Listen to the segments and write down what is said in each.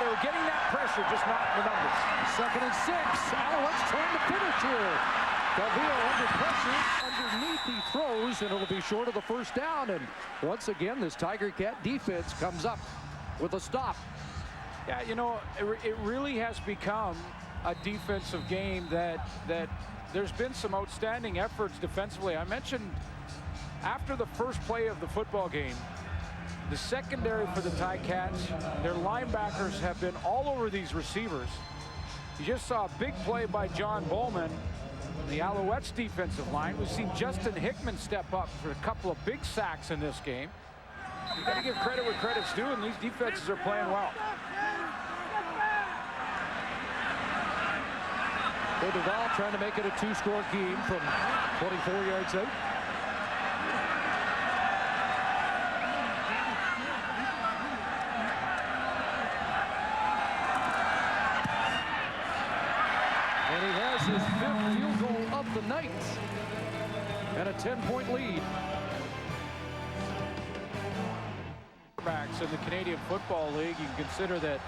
They were getting that pressure, just not in the numbers. 2nd and 6. Alouettes trying to finish here. Calvillo under pressure. Underneath he throws, and it'll be short of the first down. And once again, this Tiger Cat defense comes up with a stop. Yeah, you know, it really has become a defensive game that there's been some outstanding efforts defensively. I mentioned after the first play of the football game, the secondary for the Ticats, their linebackers have been all over these receivers. You just saw a big play by John Bowman, the Alouettes defensive line. We've seen Justin Hickman step up for a couple of big sacks in this game. You got to give credit where credit's due, and these defenses are playing well. Duval trying to make it a 2-score game from 24 yards out. And he has his 5th field goal of the night and a 10-point lead. Backs in the Canadian Football League, you can consider that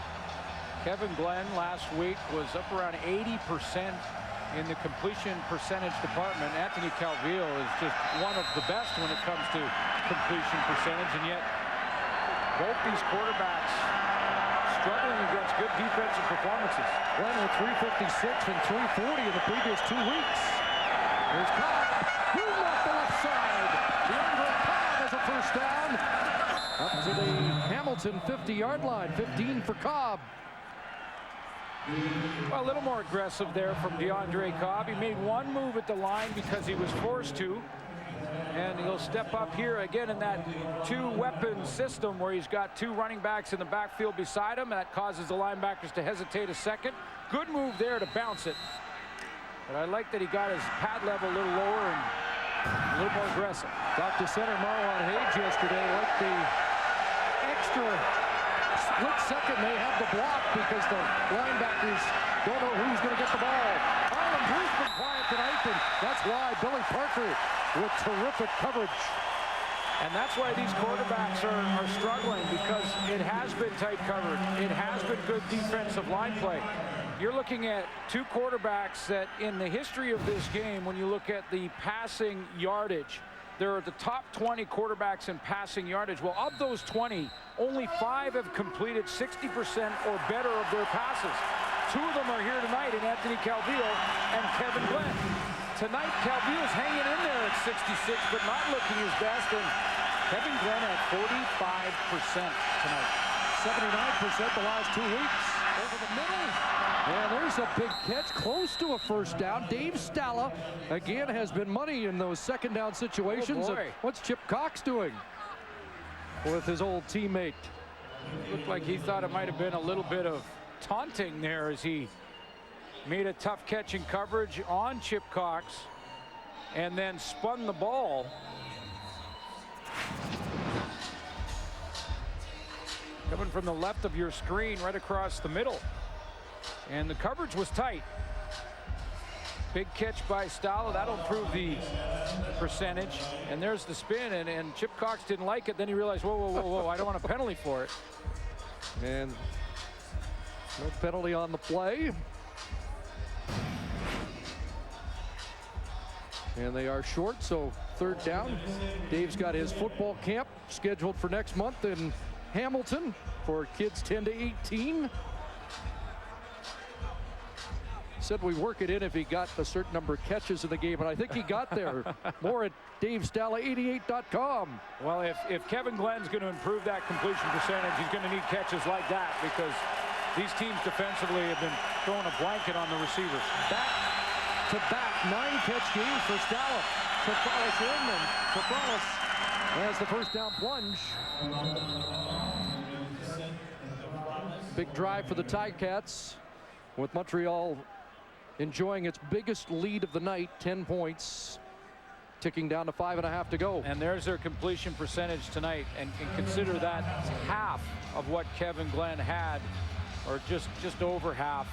Kevin Glenn last week was up around 80% in the completion percentage department. Anthony Calvillo is just one of the best when it comes to completion percentage, and yet both these quarterbacks struggling against good defensive performances. Glenn with 356 and 340 in the previous 2 weeks. Here's Cobb. Boom off the left side. DeAndre Cobb has a first down. Up to the Hamilton 50-yard line. 15 for Cobb. Well, a little more aggressive there from DeAndre Cobb. He made one move at the line because he was forced to. And he'll step up here again in that 2-weapon system where he's got 2 running backs in the backfield beside him. That causes the linebackers to hesitate a second. Good move there to bounce it. But I like that he got his pad level a little lower and a little more aggressive. Talked to center Marlon Hayes yesterday. Like the extra split second they have the block because the linebackers don't know who's going to get the ball. Harlan Blue's been quiet tonight, and that's why Billy Parker with terrific coverage. And that's why these quarterbacks are struggling, because it has been tight coverage. It has been good defensive line play. You're looking at 2 quarterbacks that in the history of this game, when you look at the passing yardage, they're the top 20 quarterbacks in passing yardage. Well, of those 20, only 5 have completed 60% or better of their passes. 2 of them are here tonight in Anthony Calvillo and Kevin Glenn. Tonight, Calvillo's hanging in there at 66, but not looking his best. And Kevin Glenn at 45% tonight. 79% the last 2 weeks. Over the middle. And there's a big catch, close to a first down. Dave Stala, again, has been money in those second down situations. Oh boy. What's Chip Cox doing with his old teammate? Looked like he thought it might have been a little bit of taunting there as he made a tough catch in coverage on Chip Cox and then spun the ball. Coming from the left of your screen right across the middle. And the coverage was tight. Big catch by Stala. That'll improve the percentage. And there's the spin, and Chip Cox didn't like it. Then he realized, whoa, whoa, whoa, whoa, I don't want a penalty for it. And no penalty on the play. And they are short, so 3rd down. Dave's got his football camp scheduled for next month in Hamilton for kids 10 to 18. Said we work it in if he got a certain number of catches in the game, and I think he got there. More at DaveStala88.com. Well, if Kevin Glenn's going to improve that completion percentage, he's going to need catches like that, because these teams defensively have been throwing a blanket on the receivers. Back-to-back 9-catch games for Stala. Trafalis in, and Trafalis has the first down plunge. Big drive for the Ticats, with Montreal enjoying its biggest lead of the night, 10 points, ticking down to 5.5 to go. And there's their completion percentage tonight, and consider that half of what Kevin Glenn had, or just over half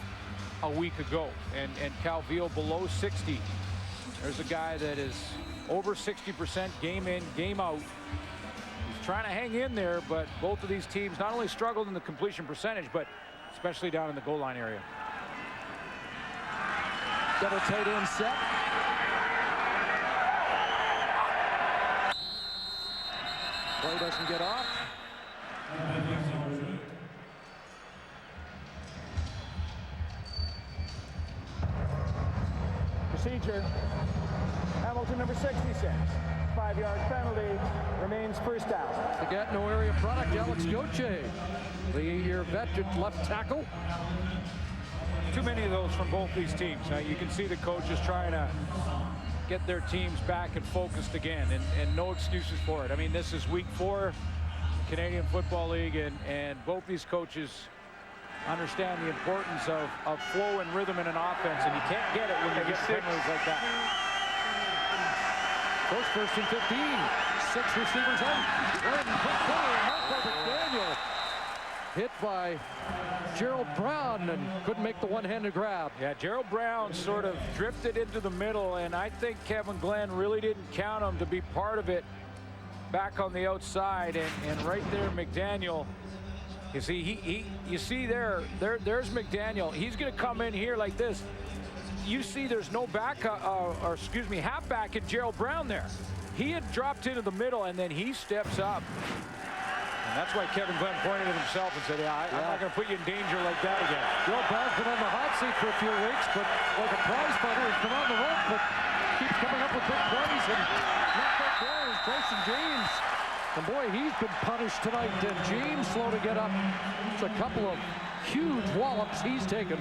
a week ago. And Calvillo below 60. There's a guy that is over 60% game in, game out. He's trying to hang in there, but both of these teams not only struggled in the completion percentage, but especially down in the goal line area. Double tight end set. Play doesn't get off. Procedure. Hamilton number 66. 5-yard penalty. Remains first down. The Gatineau area product, Alex Gauthier. The 8-year vet at left tackle. Too many of those from both these teams. You can see the coaches trying to get their teams back and focused again, and no excuses for it. I mean, this is week 4, Canadian Football League, and both these coaches understand the importance of flow and rhythm in an offense, and you can't get it when you get penalties like that. First and 15. 6 receivers out. Michael McDaniel hit by Gerald Brown and couldn't make the one-handed grab. Yeah, Gerald Brown sort of drifted into the middle, and I think Kevin Glenn really didn't count him to be part of it back on the outside. And right there, McDaniel, you see, you see there's McDaniel. He's going to come in here like this. You see there's no halfback in Gerald Brown there. He had dropped into the middle, and then he steps up. And that's why Kevin Glenn pointed at himself and said, I'm not going to put you in danger like that again. Gerald Brown's been on the hot seat for a few weeks, but like a prize fighter, he's been on the rope, but keeps coming up with big plays. And not that there is Grayson James. And boy, he's been punished tonight. And James slow to get up. It's a couple of huge wallops he's taken.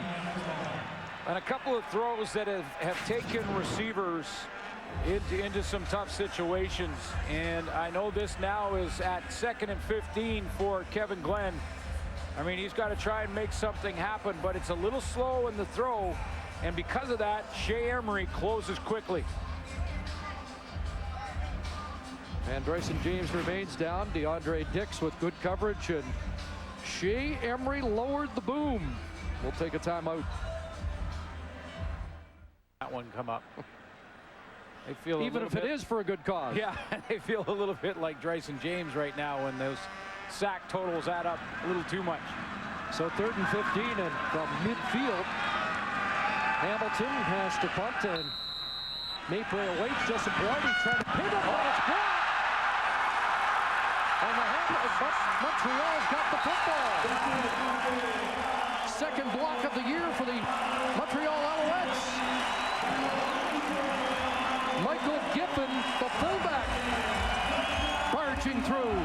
And a couple of throws that have taken receivers into some tough situations. And I know this now is at 2nd and 15 for Kevin Glenn. I mean, he's got to try and make something happen, but it's a little slow in the throw. And because of that, Shea Emery closes quickly. And Bryson James remains down. DeAndre Dix with good coverage, and Shea Emery lowered the boom. We'll take a timeout. That one come up. They feel even if it is for a good cause. Yeah, they feel a little bit like Bryson James right now when those sack totals add up a little too much. So 3rd and 15, and from midfield, Hamilton has to punt, and Mapre awaits. Justin Blarney trying to pin up on its block. And Montreal's got the football. Second block of the year for the Montreal Alouettes. Michael Giffen, the fullback, barging through.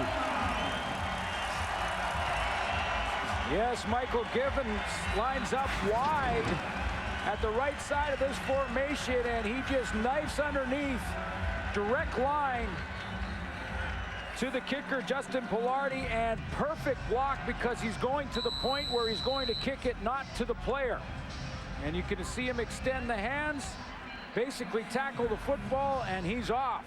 Yes, Michael Giffen lines up wide at the right side of this formation, and he just knifes underneath. Direct line to the kicker, Justin Pilardi, and perfect block because he's going to the point where he's going to kick it, not to the player. And you can see him extend the hands, basically tackle the football, and he's off.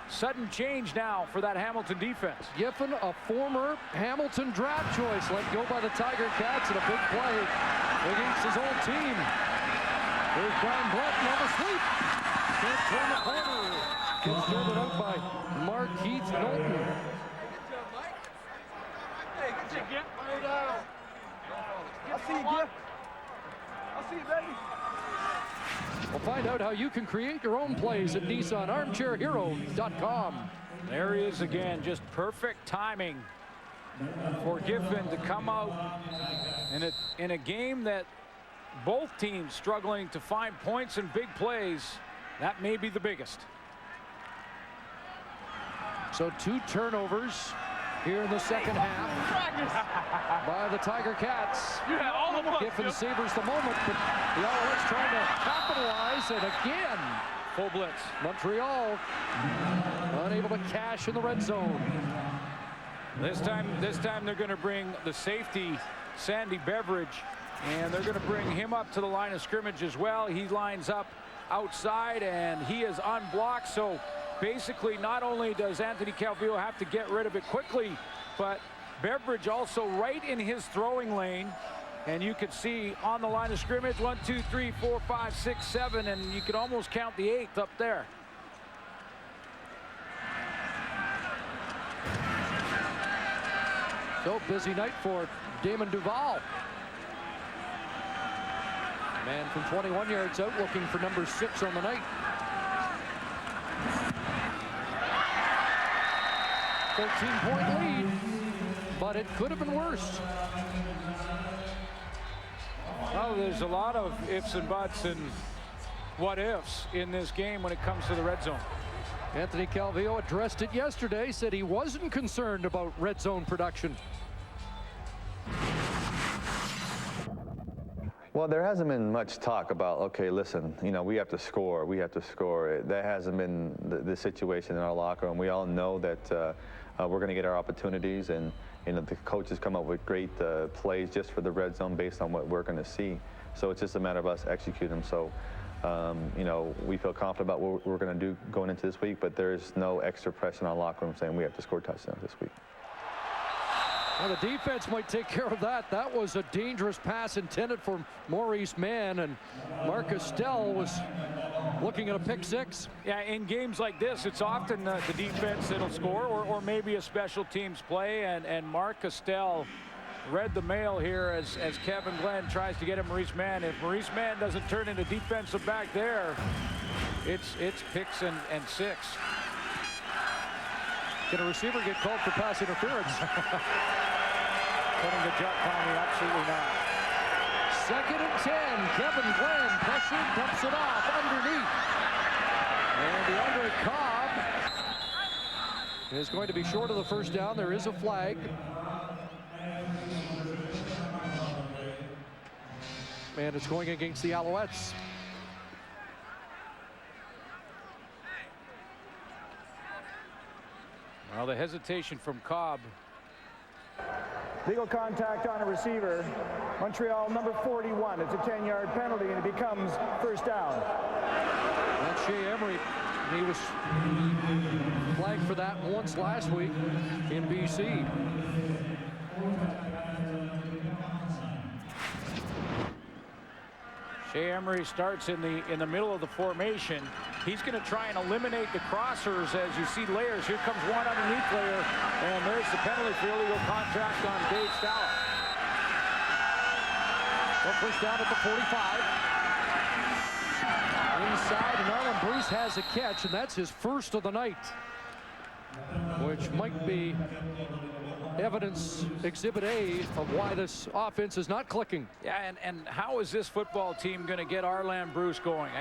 Sudden change now for that Hamilton defense. Giffen, a former Hamilton draft choice, let go by the Tiger Cats in a big play against his old team. There's Brian Blanton on the sweep. Can't turn the corner. Gets driven out by Mark Keith Knowlton. Hey, get your get down. I'll see you, Gip. I'll see you, baby. We'll find out how you can create your own plays at NissanArmchairHero.com. There he is again, just perfect timing for Giffen to come out in a game that both teams struggling to find points and big plays. That may be the biggest. So 2 turnovers here in the second half by the Tiger Cats. Giffen savors the moment, but the Alouettes trying to capitalize, and again, full blitz. Montreal unable to cash in the red zone. This time they're going to bring the safety, Sandy Beveridge, and they're going to bring him up to the line of scrimmage as well. He lines up outside, and he is unblocked. So basically, not only does Anthony Calvillo have to get rid of it quickly, but Beveridge also right in his throwing lane. And you can see on the line of scrimmage, 1, 2, 3, 4, 5, 6, 7, and you can almost count the 8th up there. So busy night for Damon Duval. Man from 21 yards out looking for number 6 on the night. 13-point lead, but it could have been worse. Well, there's a lot of ifs and buts and what ifs in this game when it comes to the red zone. Anthony Calvillo addressed it yesterday, said he wasn't concerned about red zone production. Well, there hasn't been much talk about, okay, listen, you know, we have to score. That hasn't been the situation in our locker room. We all know that we're going to get our opportunities, and you know, the coaches come up with great plays just for the red zone based on what we're going to see. So it's just a matter of us executing them. So, you know, we feel confident about what we're going to do going into this week, but there's no extra pressure in our locker room saying we have to score touchdowns this week. Well, the defense might take care of that. That was a dangerous pass intended for Maurice Mann, and Marcus Stell was looking at a pick 6. Yeah, in games like this, it's often the defense that'll score, or maybe a special teams play, and Mark Castell read the mail here as Kevin Glenn tries to get at Maurice Mann. If Maurice Mann doesn't turn into defensive back there, it's picks and 6. Can a receiver get called for pass interference? Putting the jump on me, absolutely not. 2nd and 10. Kevin Glenn pressure, dumps it off underneath. And DeAndre Cobb is going to be short of the first down. There is a flag. And it's going against the Alouettes. Well, the hesitation from Cobb. Legal contact on a receiver. Montreal number 41. It's a 10-yard penalty, and it becomes first down. That's Shea Emery. He was flagged for that once last week in BC. Shea Emery starts in the middle of the formation. He's going to try and eliminate the crossers as you see layers. Here comes one underneath layer, and there's the penalty for illegal contact on Dave Stalla. Well, first down at the 45. Inside, and Arlen Bruce has a catch, and that's his first of the night, which might be evidence, exhibit A, of why this offense is not clicking. Yeah, and how is this football team going to get Arlen Bruce going?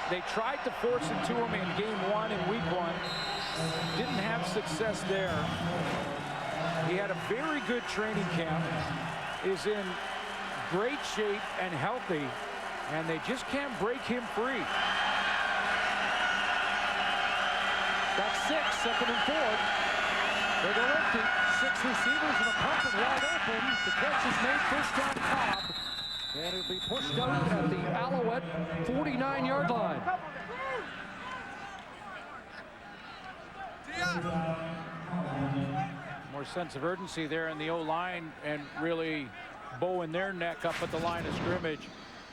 They tried to force it to him in game 1 in week 1. Didn't have success there. He had a very good training camp, is in great shape and healthy, and they just can't break him free. That's 6, 2nd and 4. They go empty. 6 receivers and a pump and wide open. The catch is made, first down Cobb. And it'll be pushed out at the Alouette 49-yard line. More sense of urgency there in the O-line, and really bowing their neck up at the line of scrimmage.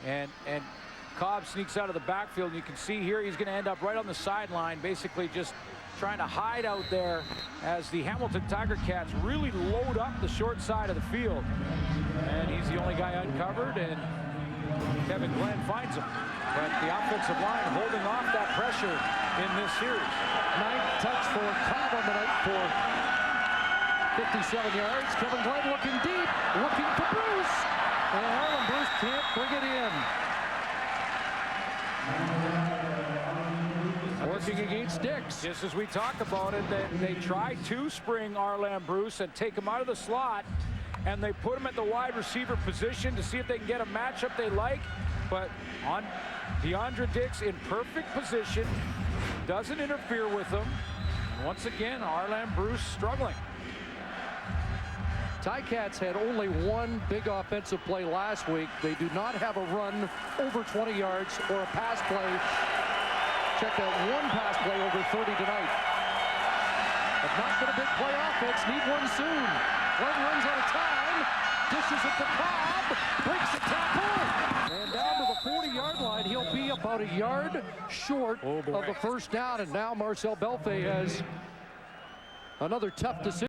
And Cobb sneaks out of the backfield, and you can see here he's going to end up right on the sideline, basically just trying to hide out there as the Hamilton Tiger Cats really load up the short side of the field. And he's the only guy uncovered, and Kevin Glenn finds him. But the offensive line holding off that pressure in this series. 9th touch for Cobb on the night for 57 yards. Kevin Glenn looking deep, looking for Bruce. And Arlen Bruce can't bring it in. Working against Dix. Just as we talk about it, they tried to spring Arlen Bruce and take him out of the slot, and they put him at the wide receiver position to see if they can get a matchup they like. But on DeAndre Dix in perfect position, doesn't interfere with them. And once again, Arlen Bruce struggling. Ticats had only one big offensive play last week. They do not have a run over 20 yards or a pass play. Check out one pass play over 30 tonight. But not been a big play offense. Need one soon. Glenn runs out of time. Dishes it to Cobb. Breaks the tackle. And down to the 40-yard line. He'll be about a yard short of the first down. And now Marcel Belfay has another tough decision.